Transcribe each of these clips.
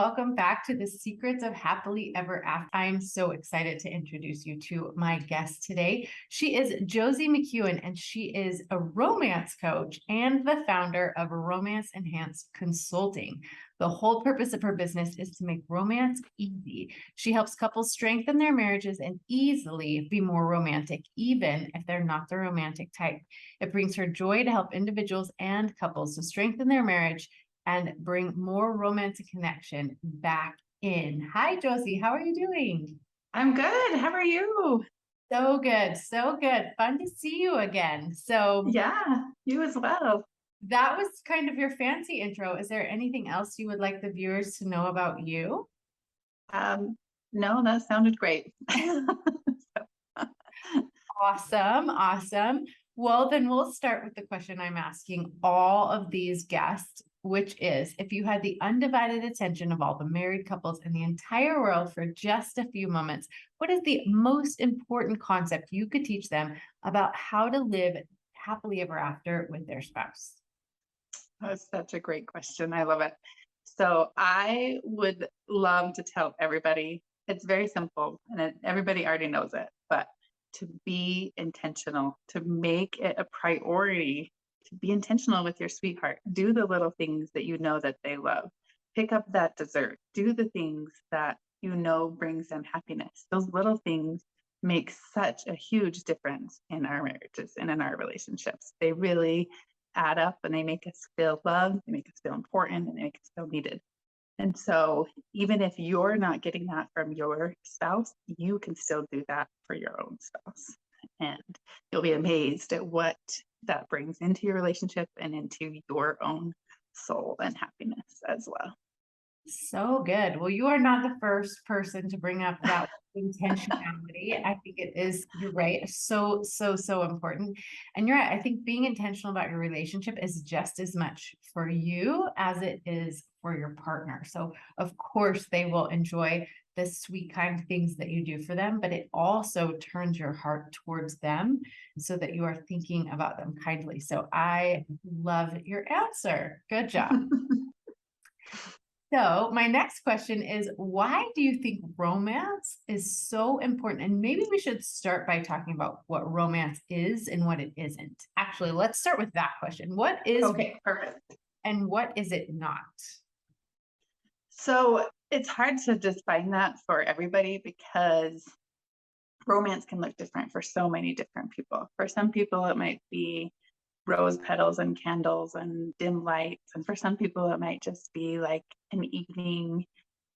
welcome back to the Secrets of Happily Ever After. I'm so excited to introduce you to my guest today. She is Josie McEwen, and she is a romance coach and the founder of Romance Enhanced Consulting. The whole purpose of her business is to make romance easy. She helps couples strengthen their marriages and easily be more romantic, even if they're not the romantic type. It brings her joy to help individuals and couples to strengthen their marriage and bring more romantic connection back in. Hi, Josie. How are you doing? I'm good. How are you? So good. So good. Fun to see you again. So Yeah, you as well. that was kind of your fancy intro. Is there anything else you would like the viewers to know about you? Um, no, that sounded great. Awesome. Awesome. Well, then we'll start with the question I'm asking all of these guests, which is if you had the undivided attention of all the married couples in the entire world for just a few moments, what is the most important concept you could teach them about how to live happily ever after with their spouse? That's such a great question. I love it. So I would love to tell everybody, it's very simple and everybody already knows it, but to be intentional, to make it a priority, to be intentional with your sweetheart. Do the little things that you know that they love. Pick up that dessert. Do the things that you know brings them happiness. Those little things make such a huge difference in our marriages and in our relationships. They really add up and they make us feel loved, they make us feel important, and they make us feel needed. And so, even if you're not getting that from your spouse, you can still do that for your own spouse. And you'll be amazed at what that brings into your relationship and into your own soul and happiness as well. So good. Well, you are not the first person to bring up that intentionality. I think it is, you're right, so important. And you're right. I think being intentional about your relationship is just as much for you as it is for your partner. So, of course, they will enjoy the sweet, kind things that you do for them, but it also turns your heart towards them so that you are thinking about them kindly. So, I love your answer. Good job. So my next question is, why do you think romance is so important? And maybe we should start by talking about what romance is and what it isn't. Actually, let's start with that question. What is Okay, perfect. and what is it not? So it's hard to define that for everybody because romance can look different for so many different people. For some people, it might be rose petals and candles and dim lights. And for some people, it might just be like an evening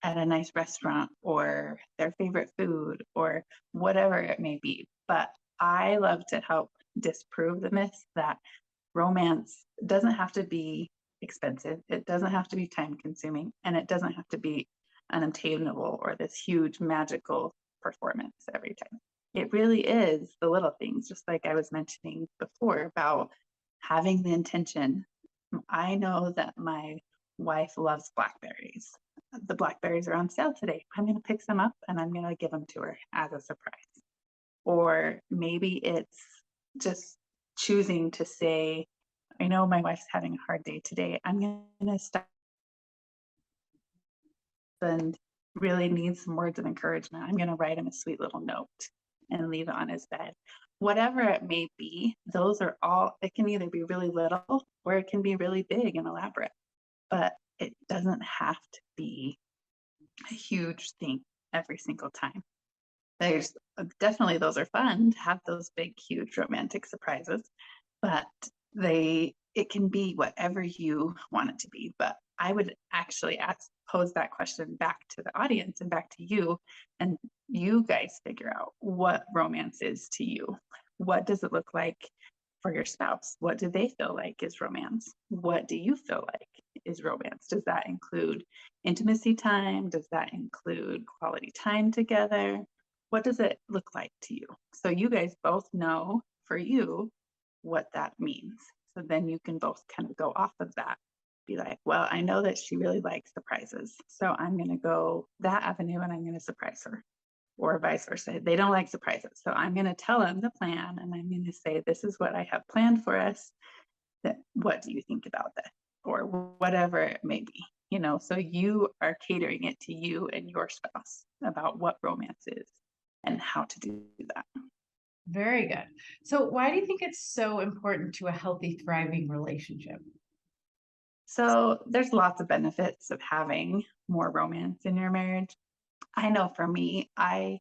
at a nice restaurant or their favorite food or whatever it may be. But I love to help disprove the myth that romance doesn't have to be expensive, it doesn't have to be time consuming, and it doesn't have to be unobtainable or this huge magical performance every time. It really is the little things, just like I was mentioning before about having the intention. I know that my wife loves blackberries. The blackberries are on sale today. I'm going to pick some up and I'm going to give them to her as a surprise. Or maybe it's just choosing to say, I know my wife's having a hard day today. I'm going to stop and really need some words of encouragement. I'm going to write him a sweet little note and leave it on his bed. Whatever it may be, those are all, it can either be really little or it can be really big and elaborate, but it doesn't have to be a huge thing every single time. There's definitely, those are fun to have those big, huge romantic surprises, but it can be whatever you want it to be. But I would actually pose that question back to the audience and back to you, and you guys figure out what romance is to you. What does it look like for your spouse? What do they feel like is romance? What do you feel like is romance? Does that include intimacy time? Does that include quality time together? What does it look like to you? So you guys both know for you what that means. So then you can both kind of go off of that. Be like, well, I know that she really likes surprises, so I'm going to go that avenue and I'm going to surprise her. Or vice versa. They don't like surprises. So I'm going to tell them the plan and I'm going to say, this is what I have planned for us. What do you think about that? Or whatever it may be. so you are catering it to you and your spouse about what romance is and how to do that. Very good. So why do you think it's so important to a healthy, thriving relationship? So there's lots of benefits of having more romance in your marriage. I know for me, I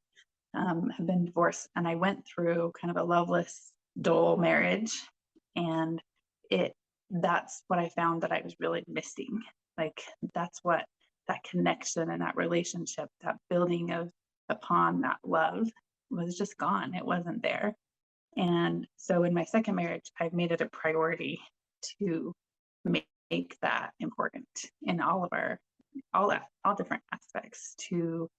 have been divorced and I went through kind of a loveless, dull marriage. And it that's what I found that I was really missing. Like that's what that connection and that relationship, that building of upon that love was just gone. It wasn't there. And so in my second marriage, I've made it a priority to make that important in all different aspects, to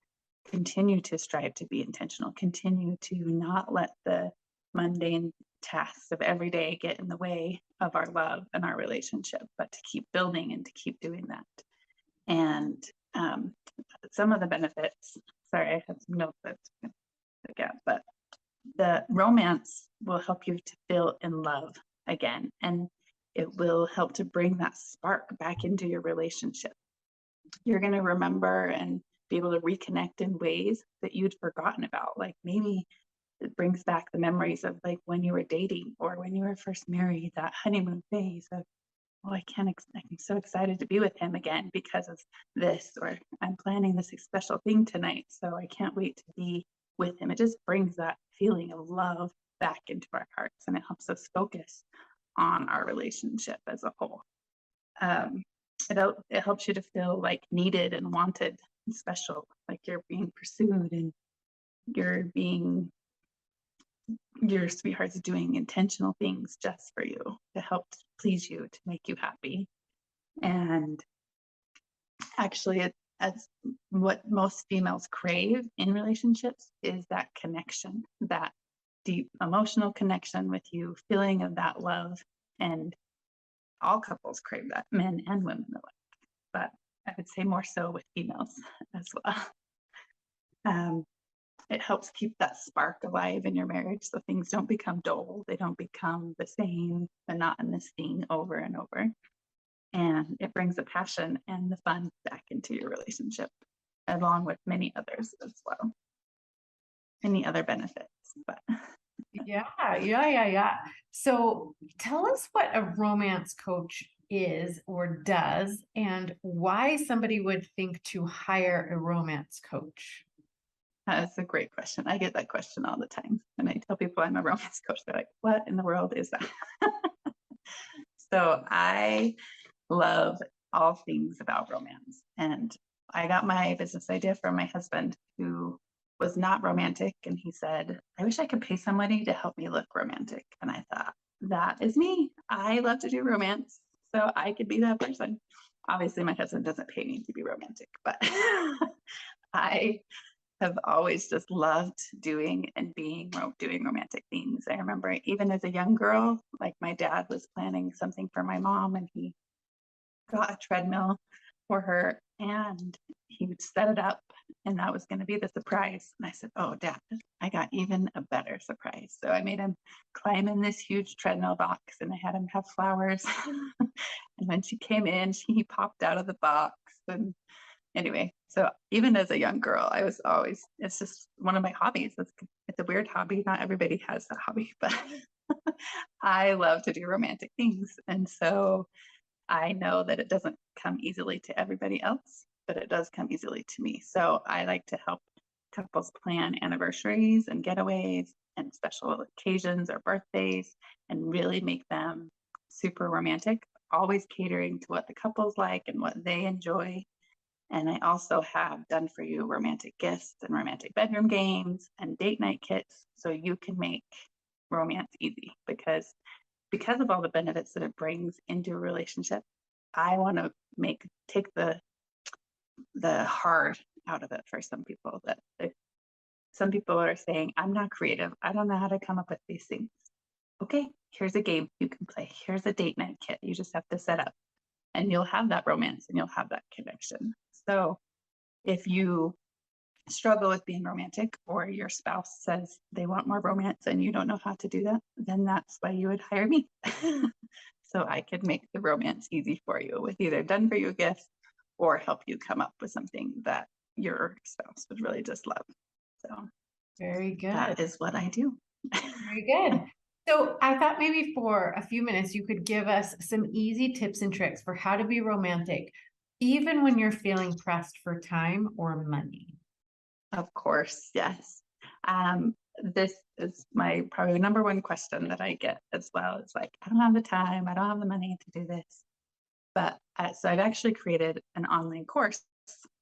continue to strive to be intentional, continue to not let the mundane tasks of every day get in the way of our love and our relationship, but to keep building and to keep doing that. And some of the benefits, sorry, I have some notes that again, but the romance will help you to feel in love again, and it will help to bring that spark back into your relationship. You're going to remember and be able to reconnect in ways that you'd forgotten about. Like maybe it brings back the memories of like when you were dating or when you were first married, that honeymoon phase of, oh, I'm so excited to be with him again because of this, or I'm planning this special thing tonight, so I can't wait to be with him. It just brings that feeling of love back into our hearts, and it helps us focus on our relationship as a whole. It helps you to feel like needed and wanted and special, like you're being pursued and you're being your sweetheart's doing intentional things just for you to help please you, to make you happy. And actually, as what most females crave in relationships is that connection, that deep emotional connection with you, feeling of that love. And all couples crave that, men and women alike, but I would say more so with females as well. It helps keep that spark alive in your marriage so things don't become dull. They don't become the same monotonous thing over and over. And it brings the passion and the fun back into your relationship, along with many others as well. Many other benefits, but Yeah. So tell us what a romance coach is or does, and why somebody would think to hire a romance coach. that's a great question. I get that question all the time. When I tell people I'm a romance coach, they're like, what in the world is that? So I love all things about romance. And I got my business idea from my husband, who was not romantic. And he said, I wish I could pay somebody to help me look romantic. And I thought, that is me. I love to do romance, so I could be that person. Obviously, my husband doesn't pay me to be romantic, but I have always just loved doing romantic things. I remember even as a young girl, like my dad was planning something for my mom and he got a treadmill for her and he would set it up and that was going to be the surprise. And I said, oh, Dad, I got even a better surprise. So I made him climb in this huge treadmill box and I had him have flowers. And when she came in, he popped out of the box. And anyway, so even as a young girl, I was always, it's just one of my hobbies. It's a weird hobby. Not everybody has that hobby, but I love to do romantic things. And so I know that it doesn't come easily to everybody else, but it does come easily to me. So I like to help couples plan anniversaries and getaways and special occasions or birthdays and really make them super romantic, always catering to what the couples like and what they enjoy. And I also have done for you romantic gifts and romantic bedroom games and date night kits so you can make romance easy because of all the benefits that it brings into a relationship. I want to take the hard out of it for some people. That some people are saying, I'm not creative, I don't know how to come up with these things. Okay, here's a game you can play. Here's a date night kit you just have to set up and you'll have that romance and you'll have that connection. So if you struggle with being romantic or your spouse says they want more romance and you don't know how to do that, then that's why you would hire me. So I could make the romance easy for you with either done for you gifts or help you come up with something that your spouse would really just love. So Very good. that is what I do. Very good. So I thought maybe for a few minutes, you could give us some easy tips and tricks for how to be romantic, even when you're feeling pressed for time or money. Of course, yes. This is my probably number one question that I get as well. It's like, I don't have the time, I don't have the money to do this. But so I've actually created an online course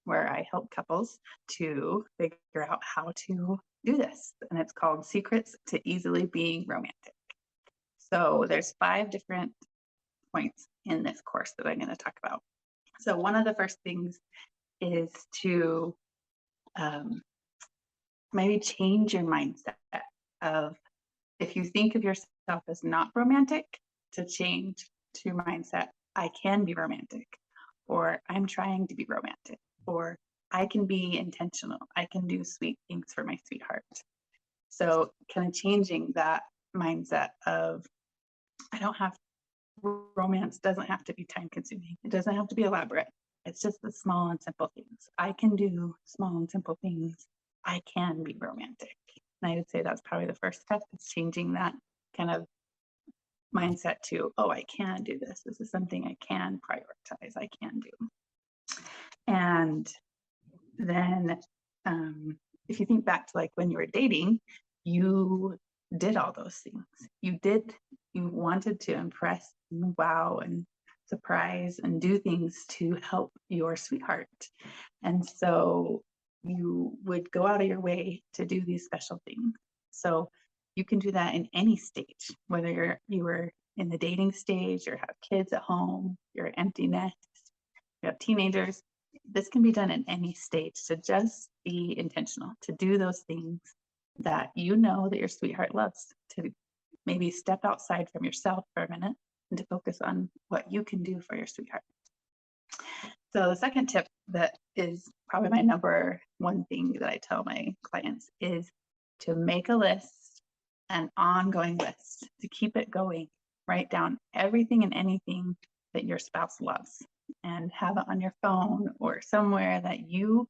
where I help couples to figure out how to do this. And it's called Secrets to Easily Being Romantic. So there's 5 different points in this course that I'm going to talk about. So one of the first things is to maybe change your mindset of, if you think of yourself as not romantic, to change to your mindset, I can be romantic, or I'm trying to be romantic, or I can be intentional. I can do sweet things for my sweetheart. So kind of changing that mindset of, I don't have, romance doesn't have to be time consuming. It doesn't have to be elaborate. It's just the small and simple things. I can do small and simple things. I can be romantic. And I would say that's probably the first step. It's changing that kind of mindset to, oh, I can do this. This is something I can prioritize. I can do. And then if you think back to like when you were dating, you did all those things. You wanted to impress, and wow, and surprise and do things to help your sweetheart. And so you would go out of your way to do these special things. So you can do that in any stage, whether you were in the dating stage or have kids at home, you're empty nest, you have teenagers. This can be done in any stage. So just be intentional to do those things that you know that your sweetheart loves, to maybe step outside from yourself for a minute and to focus on what you can do for your sweetheart. So the second tip that is probably my number one thing that I tell my clients is to make a list, an ongoing list, to keep it going. Write down everything and anything that your spouse loves and have it on your phone or somewhere that you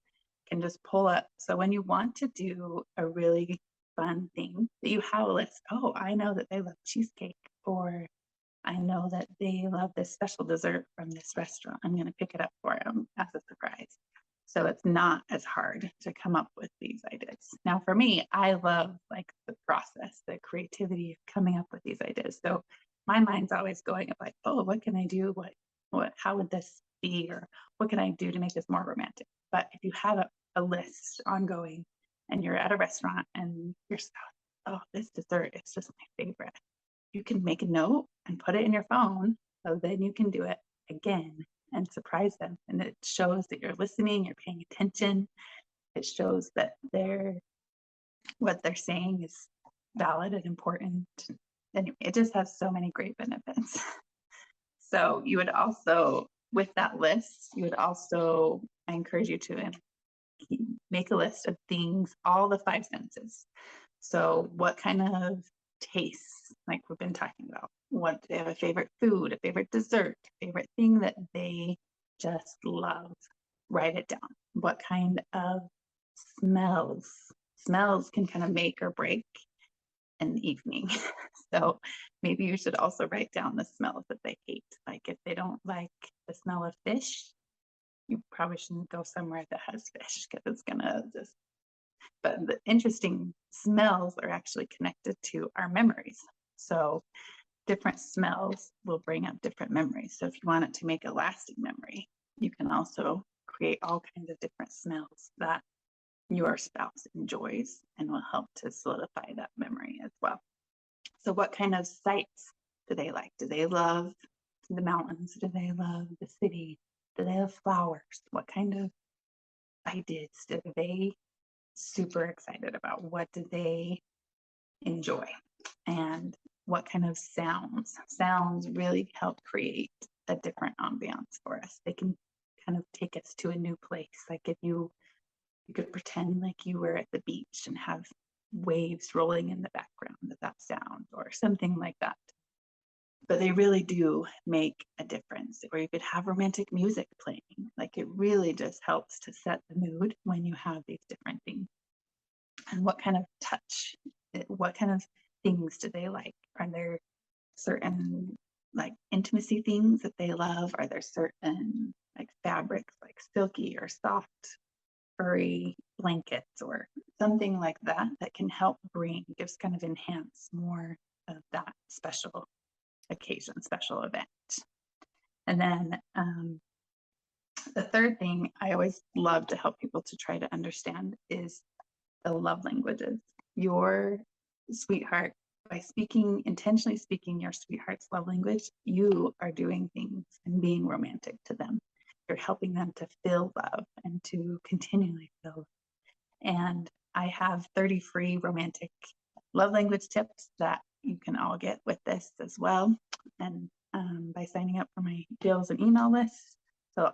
can just pull up. So when you want to do a really fun thing, that you have a list. Oh, I know that they love cheesecake, or I know that they love this special dessert from this restaurant. I'm going to pick it up for them as a surprise. So it's not as hard to come up with these ideas. Now, for me, I love like the process, the creativity of coming up with these ideas. So my mind's always going up like, oh, what can I do? How would this be? Or what can I do to make this more romantic? But if you have a list ongoing and you're at a restaurant and you're, oh, this dessert is just my favorite, you can make a note and put it in your phone. So then you can do it again and surprise them. And it shows that you're listening, you're paying attention. It shows that what they're saying is valid and important. Anyway, it just has so many great benefits. So you would also, with that list, I encourage you to make a list of things, all the 5 senses. So what kind of tastes, like we've been talking about, what they have, a favorite food, a favorite dessert, favorite thing that they just love, write it down. What kind of smells can kind of make or break an evening. So maybe you should also write down the smells that they hate. Like if they don't like the smell of fish, you probably shouldn't go somewhere that has fish, because it's gonna just, but the interesting smells are actually connected to our memories. So different smells will bring up different memories. So if you want it to make a lasting memory, you can also create all kinds of different smells that your spouse enjoys and will help to solidify that memory as well. So what kind of sights do they like? Do they love the mountains? Do they love the city? Do they love flowers? What kind of ideas do they super excited about? What do they enjoy? And what kind of sounds? Sounds really help create a different ambiance for us. They can kind of take us to a new place. Like if you could pretend like you were at the beach and have waves rolling in the background, that sound, or something like that. but they really do make a difference. Or you could have romantic music playing. Like it really just helps to set the mood when you have these different things. And what kind of touch, what kind of things do they like? Are there certain like intimacy things that they love? Are there certain like fabrics, like silky or soft, furry blankets or something like that that can help just kind of enhance more of that special occasion, special event? And then the third thing I always love to help people to try to understand is the love languages. Your sweetheart, by intentionally speaking your sweetheart's love language, you are doing things and being romantic to them. You're helping them to feel love and to continually feel love. And I have 30 free romantic love language tips that you can all get with this as well. And by signing up for my deals and email list. So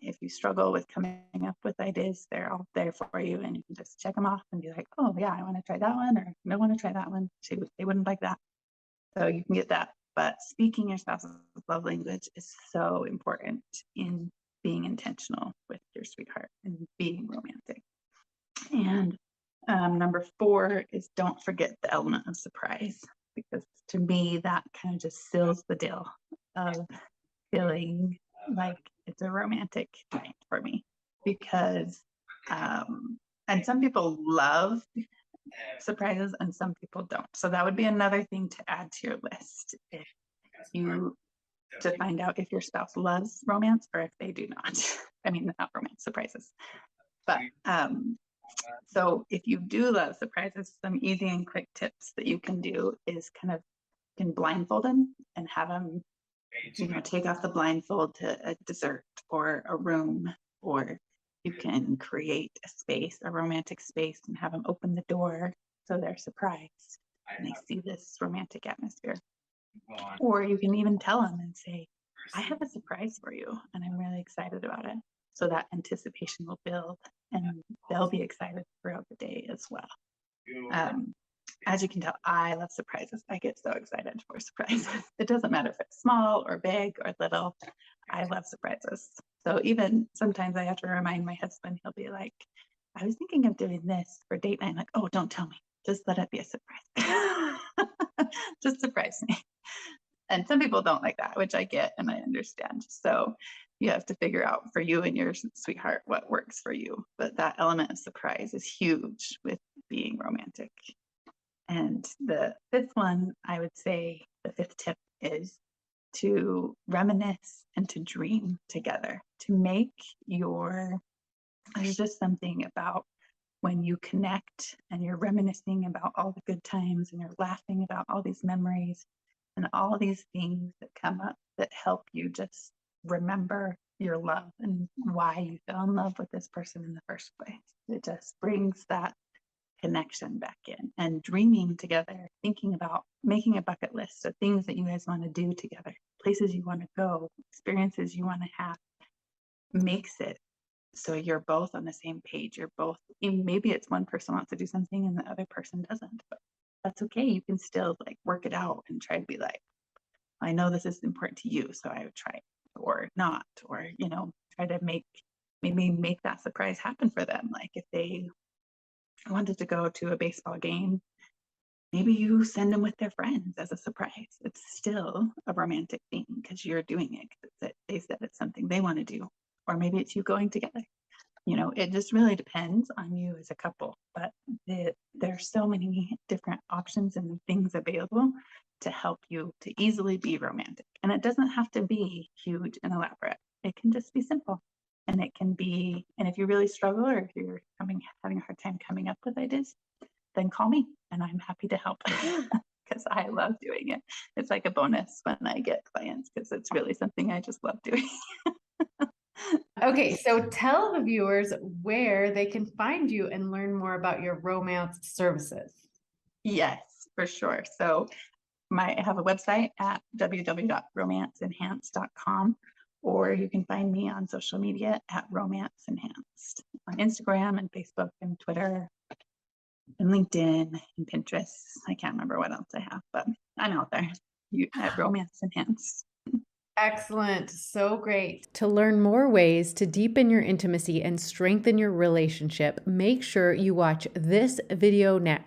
if you struggle with coming up with ideas, they're all there for you, and you can just check them off and be like, oh yeah, I want to try that one, or I don't want to try that one. They wouldn't like that. So you can get that. But speaking your spouse's love language is so important in being intentional with your sweetheart and being romantic. And number 4 is don't forget the element of surprise, because to me, that kind of just seals the deal of feeling like it's a romantic night for me. Because, and some people love surprises and some people don't. So that would be another thing to add to your list to find out if your spouse loves romance or if they do not. I mean, not romance, surprises. But so if you do love surprises, some easy and quick tips that you can do is can blindfold them and have them, take off the blindfold to a dessert or a room, or you can create a space, a romantic space, and have them open the door so they're surprised and they see this romantic atmosphere. Or you can even tell them and say, I have a surprise for you and I'm really excited about it. So that anticipation will build and they'll be excited throughout the day as well. As you can tell, I love surprises. I get so excited for surprises. It doesn't matter if it's small or big or little. I love surprises. So even sometimes I have to remind my husband, he'll be like, I was thinking of doing this for date night. I'm like, oh, don't tell me. Just let it be a surprise. Just surprise me. And some people don't like that, which I get and I understand. So you have to figure out for you and your sweetheart what works for you. But that element of surprise is huge with being romantic. And the 5th one, I would say the 5th tip is to reminisce and to dream together, there's just something about when you connect and you're reminiscing about all the good times and you're laughing about all these memories and all these things that come up that help you just remember your love and why you fell in love with this person in the first place. It just brings that connection back in. And dreaming together, thinking about making a bucket list of things that you guys want to do together, places you want to go, experiences you want to have, makes it so you're both on the same page. You're both, maybe it's one person wants to do something and the other person doesn't, but that's okay. You can still work it out and try to be like, I know this is important to you, so I would try it, or not, or try to make that surprise happen for them. Like if they wanted to go to a baseball game, maybe you send them with their friends as a surprise. It's still a romantic thing because you're doing it because they said it's something they want to do. Or maybe it's you going together. It just really depends on you as a couple. But there's so many different options and things available to help you to easily be romantic. And it doesn't have to be huge and elaborate. It can just be simple. And it can be, and if you really struggle or if you're having a hard time coming up with ideas, then call me and I'm happy to help because I love doing it. It's like a bonus when I get clients because it's really something I just love doing. Okay, so tell the viewers where they can find you and learn more about your romance services. Yes, for sure. So I have a website at www.romanceenhanced.com, or you can find me on social media at Romance Enhanced on Instagram and Facebook and Twitter and LinkedIn and Pinterest. I can't remember what else I have, but I'm out there. at Romance Enhanced. Excellent. So great. To learn more ways to deepen your intimacy and strengthen your relationship, make sure you watch this video next.